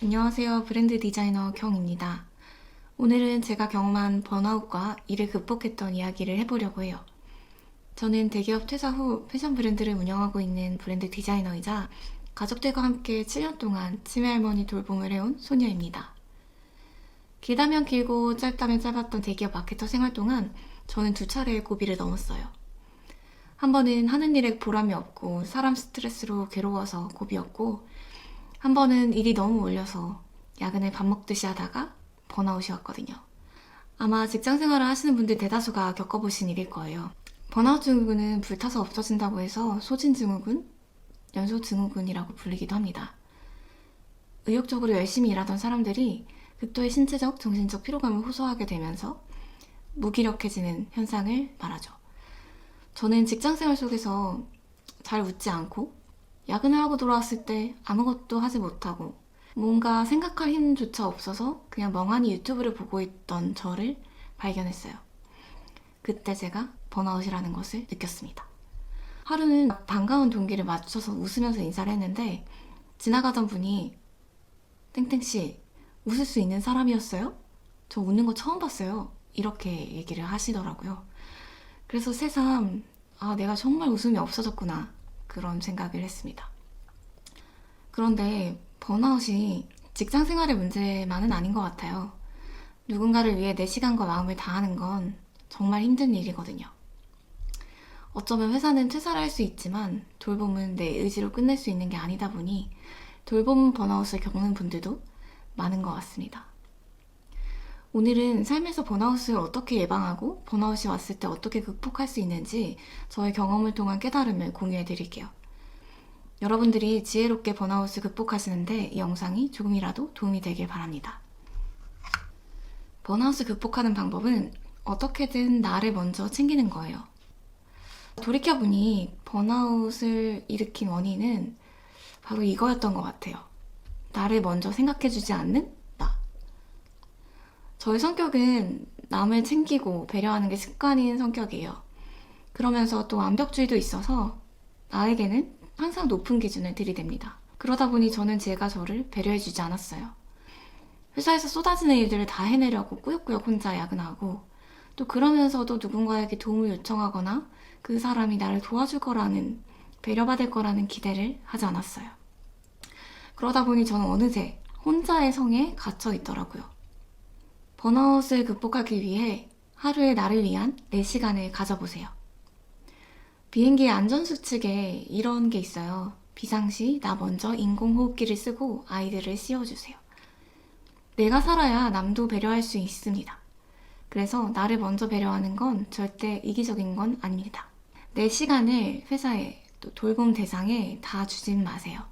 안녕하세요. 브랜드 디자이너 경입니다. 오늘은 제가 경험한 번아웃과 이를 극복했던 이야기를 해보려고 해요. 저는 대기업 퇴사 후 패션 브랜드를 운영하고 있는 브랜드 디자이너이자 가족들과 함께 7년 동안 치매할머니 돌봄을 해온 소녀입니다. 길다면 길고 짧다면 짧았던 대기업 마케터 생활 동안 저는 두 차례의 고비를 넘었어요. 한 번은 하는 일에 보람이 없고 사람 스트레스로 괴로워서 고비였고, 한 번은 일이 너무 몰려서 야근을 밥 먹듯이 하다가 번아웃이 왔거든요. 아마 직장 생활을 하시는 분들 대다수가 겪어보신 일일 거예요. 번아웃 증후군은 불타서 없어진다고 해서 소진증후군, 연소증후군이라고 불리기도 합니다. 의욕적으로 열심히 일하던 사람들이 극도의 신체적, 정신적 피로감을 호소하게 되면서 무기력해지는 현상을 말하죠. 저는 직장 생활 속에서 잘 웃지 않고 야근을 하고 돌아왔을 때 아무것도 하지 못하고 뭔가 생각할 힘조차 없어서 그냥 멍하니 유튜브를 보고 있던 저를 발견했어요. 그때 제가 번아웃이라는 것을 느꼈습니다. 하루는 반가운 동기를 맞춰서 웃으면서 인사를 했는데 지나가던 분이 땡땡씨, 웃을 수 있는 사람이었어요? 저 웃는 거 처음 봤어요. 이렇게 얘기를 하시더라고요. 그래서 새삼 내가 정말 웃음이 없어졌구나 그런 생각을 했습니다. 그런데 번아웃이 직장 생활의 문제만은 아닌 것 같아요. 누군가를 위해 내 시간과 마음을 다하는 건 정말 힘든 일이거든요. 어쩌면 회사는 퇴사를 할 수 있지만 돌봄은 내 의지로 끝낼 수 있는 게 아니다 보니 돌봄 번아웃을 겪는 분들도 많은 것 같습니다. 오늘은 삶에서 번아웃을 어떻게 예방하고 번아웃이 왔을 때 어떻게 극복할 수 있는지 저의 경험을 통한 깨달음을 공유해 드릴게요. 여러분들이 지혜롭게 번아웃을 극복하시는데 이 영상이 조금이라도 도움이 되길 바랍니다. 번아웃을 극복하는 방법은 어떻게든 나를 먼저 챙기는 거예요. 돌이켜보니 번아웃을 일으킨 원인은 바로 이거였던 것 같아요. 나를 먼저 생각해주지 않는 나. 저의 성격은 남을 챙기고 배려하는 게 습관인 성격이에요. 그러면서 또 완벽주의도 있어서 나에게는 항상 높은 기준을 들이댑니다. 그러다 보니 저는 제가 저를 배려해주지 않았어요. 회사에서 쏟아지는 일들을 다 해내려고 꾸역꾸역 혼자 야근하고, 또 그러면서도 누군가에게 도움을 요청하거나 그 사람이 나를 도와줄 거라는, 배려받을 거라는 기대를 하지 않았어요. 그러다 보니 저는 어느새 혼자의 성에 갇혀 있더라고요. 번아웃을 극복하기 위해 하루에 나를 위한 4시간을 가져보세요. 비행기의 안전수칙에 이런 게 있어요. 비상시 나 먼저 인공호흡기를 쓰고 아이들을 씌워주세요. 내가 살아야 남도 배려할 수 있습니다. 그래서 나를 먼저 배려하는 건 절대 이기적인 건 아닙니다. 내 시간을 회사에 또 돌봄 대상에 다 주진 마세요.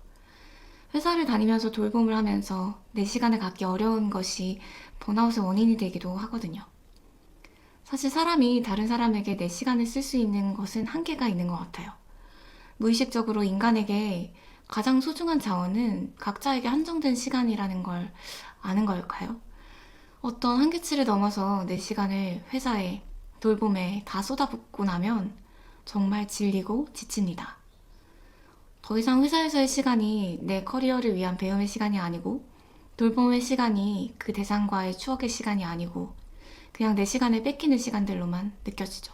회사를 다니면서 돌봄을 하면서 내 시간을 갖기 어려운 것이 번아웃의 원인이 되기도 하거든요. 사실 사람이 다른 사람에게 내 시간을 쓸 수 있는 것은 한계가 있는 것 같아요. 무의식적으로 인간에게 가장 소중한 자원은 각자에게 한정된 시간이라는 걸 아는 걸까요? 어떤 한계치를 넘어서 내 시간을 회사에, 돌봄에 다 쏟아붓고 나면 정말 질리고 지칩니다. 더 이상 회사에서의 시간이 내 커리어를 위한 배움의 시간이 아니고 돌봄의 시간이 그 대상과의 추억의 시간이 아니고 그냥 내 시간을 뺏기는 시간들로만 느껴지죠.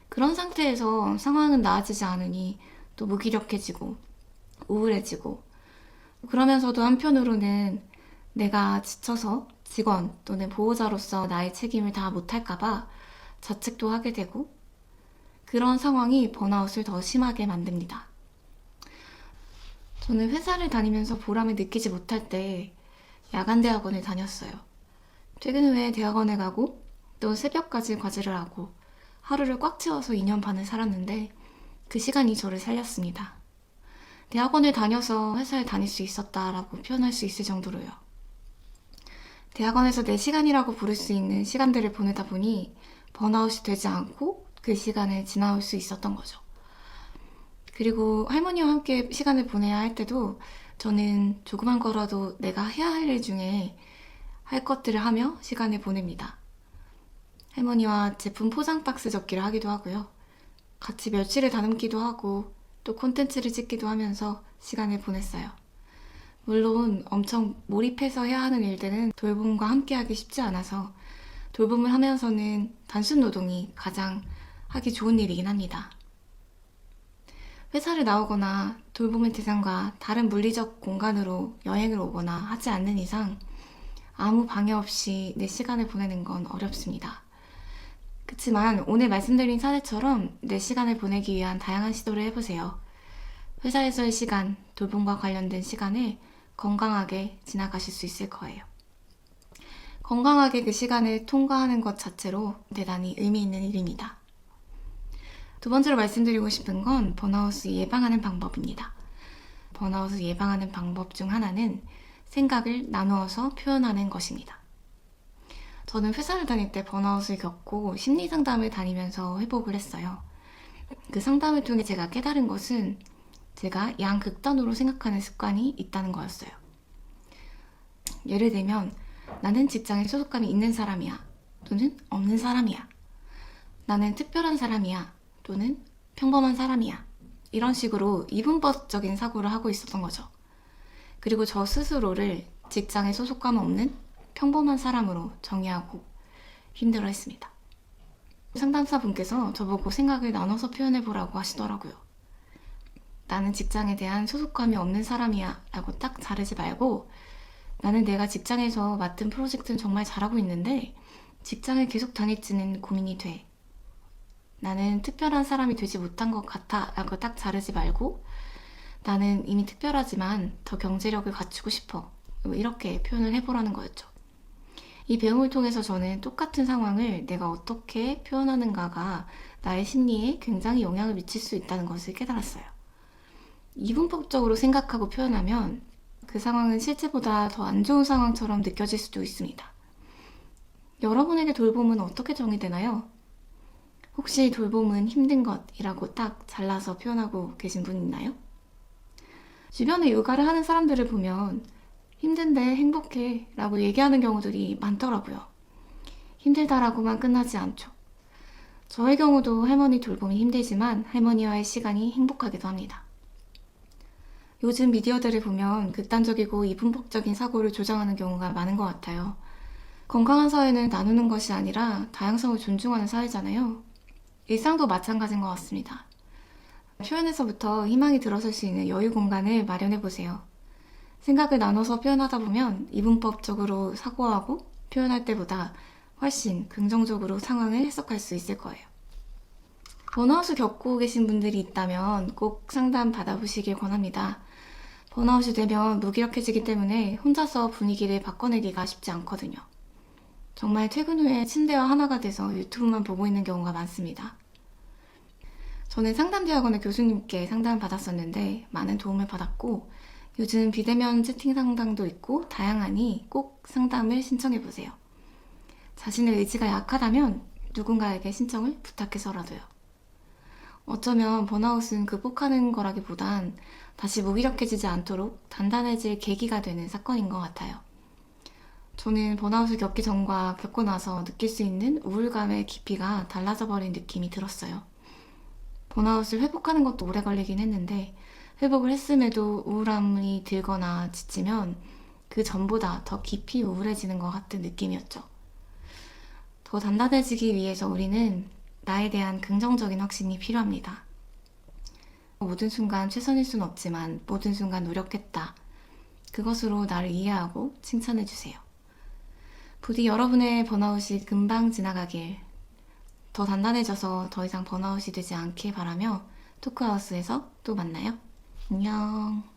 그런 상태에서 상황은 나아지지 않으니 또 무기력해지고 우울해지고, 그러면서도 한편으로는 내가 지쳐서 직원 또는 보호자로서 나의 책임을 다 못할까봐 자책도 하게 되고, 그런 상황이 번아웃을 더 심하게 만듭니다. 저는 회사를 다니면서 보람을 느끼지 못할 때 야간 대학원을 다녔어요. 퇴근 후에 대학원에 가고 또 새벽까지 과제를 하고 하루를 꽉 채워서 2년 반을 살았는데 그 시간이 저를 살렸습니다. 대학원을 다녀서 회사에 다닐 수 있었다라고 표현할 수 있을 정도로요. 대학원에서 내 시간이라고 부를 수 있는 시간들을 보내다 보니 번아웃이 되지 않고 그 시간을 지나올 수 있었던 거죠. 그리고 할머니와 함께 시간을 보내야 할 때도 저는 조그만 거라도 내가 해야 할 일 중에 할 것들을 하며 시간을 보냅니다. 할머니와 제품 포장 박스 접기를 하기도 하고요. 같이 멸치를 다듬기도 하고 또 콘텐츠를 찍기도 하면서 시간을 보냈어요. 물론 엄청 몰입해서 해야 하는 일들은 돌봄과 함께하기 쉽지 않아서 돌봄을 하면서는 단순 노동이 가장 하기 좋은 일이긴 합니다. 회사를 나오거나 돌봄의 대상과 다른 물리적 공간으로 여행을 오거나 하지 않는 이상 아무 방해 없이 내 시간을 보내는 건 어렵습니다. 그치만 오늘 말씀드린 사례처럼 내 시간을 보내기 위한 다양한 시도를 해보세요. 회사에서의 시간, 돌봄과 관련된 시간을 건강하게 지나가실 수 있을 거예요. 건강하게 그 시간을 통과하는 것 자체로 대단히 의미 있는 일입니다. 두 번째로 말씀드리고 싶은 건 번아웃을 예방하는 방법입니다. 번아웃을 예방하는 방법 중 하나는 생각을 나누어서 표현하는 것입니다. 저는 회사를 다닐 때 번아웃을 겪고 심리 상담을 다니면서 회복을 했어요. 그 상담을 통해 제가 깨달은 것은 제가 양극단으로 생각하는 습관이 있다는 거였어요. 예를 들면 나는 직장에 소속감이 있는 사람이야 또는 없는 사람이야. 나는 특별한 사람이야 또는 평범한 사람이야. 이런 식으로 이분법적인 사고를 하고 있었던 거죠. 그리고 저 스스로를 직장에 소속감 없는 평범한 사람으로 정의하고 힘들어했습니다. 상담사분께서 저보고 생각을 나눠서 표현해보라고 하시더라고요. 나는 직장에 대한 소속감이 없는 사람이야 라고 딱 자르지 말고 나는 내가 직장에서 맡은 프로젝트는 정말 잘하고 있는데 직장을 계속 다닐지는 고민이 돼. 나는 특별한 사람이 되지 못한 것 같아 라고 딱 자르지 말고 나는 이미 특별하지만 더 경제력을 갖추고 싶어. 이렇게 표현을 해보라는 거였죠. 이 배움을 통해서 저는 똑같은 상황을 내가 어떻게 표현하는가가 나의 심리에 굉장히 영향을 미칠 수 있다는 것을 깨달았어요. 이분법적으로 생각하고 표현하면 그 상황은 실제보다 더 안 좋은 상황처럼 느껴질 수도 있습니다. 여러분에게 돌봄은 어떻게 정의되나요? 혹시 돌봄은 힘든 것이라고 딱 잘라서 표현하고 계신 분 있나요? 주변에 육아를 하는 사람들을 보면 힘든데 행복해 라고 얘기하는 경우들이 많더라고요. 힘들다라고만 끝나지 않죠. 저의 경우도 할머니 돌봄이 힘들지만 할머니와의 시간이 행복하기도 합니다. 요즘 미디어들을 보면 극단적이고 이분법적인 사고를 조장하는 경우가 많은 것 같아요. 건강한 사회는 나누는 것이 아니라 다양성을 존중하는 사회잖아요. 일상도 마찬가지인 것 같습니다. 표현에서부터 희망이 들어설 수 있는 여유 공간을 마련해보세요. 생각을 나눠서 표현하다 보면 이분법적으로 사고하고 표현할 때보다 훨씬 긍정적으로 상황을 해석할 수 있을 거예요. 번아웃을 겪고 계신 분들이 있다면 꼭 상담 받아보시길 권합니다. 번아웃이 되면 무기력해지기 때문에 혼자서 분위기를 바꿔내기가 쉽지 않거든요. 정말 퇴근 후에 침대와 하나가 돼서 유튜브만 보고 있는 경우가 많습니다. 저는 상담대학원의 교수님께 상담을 받았었는데 많은 도움을 받았고 요즘 비대면 채팅 상담도 있고 다양하니 꼭 상담을 신청해보세요. 자신의 의지가 약하다면 누군가에게 신청을 부탁해서라도요. 어쩌면 번아웃은 극복하는 거라기보단 다시 무기력해지지 않도록 단단해질 계기가 되는 사건인 것 같아요. 저는 번아웃을 겪기 전과 겪고 나서 느낄 수 있는 우울감의 깊이가 달라져 버린 느낌이 들었어요. 번아웃을 회복하는 것도 오래 걸리긴 했는데 회복을 했음에도 우울함이 들거나 지치면 그 전보다 더 깊이 우울해지는 것 같은 느낌이었죠. 더 단단해지기 위해서 우리는 나에 대한 긍정적인 확신이 필요합니다. 모든 순간 최선일 순 없지만 모든 순간 노력했다. 그것으로 나를 이해하고 칭찬해주세요. 부디 여러분의 번아웃이 금방 지나가길, 더 단단해져서 더 이상 번아웃이 되지 않길 바라며 토크하우스에서 또 만나요. 안녕.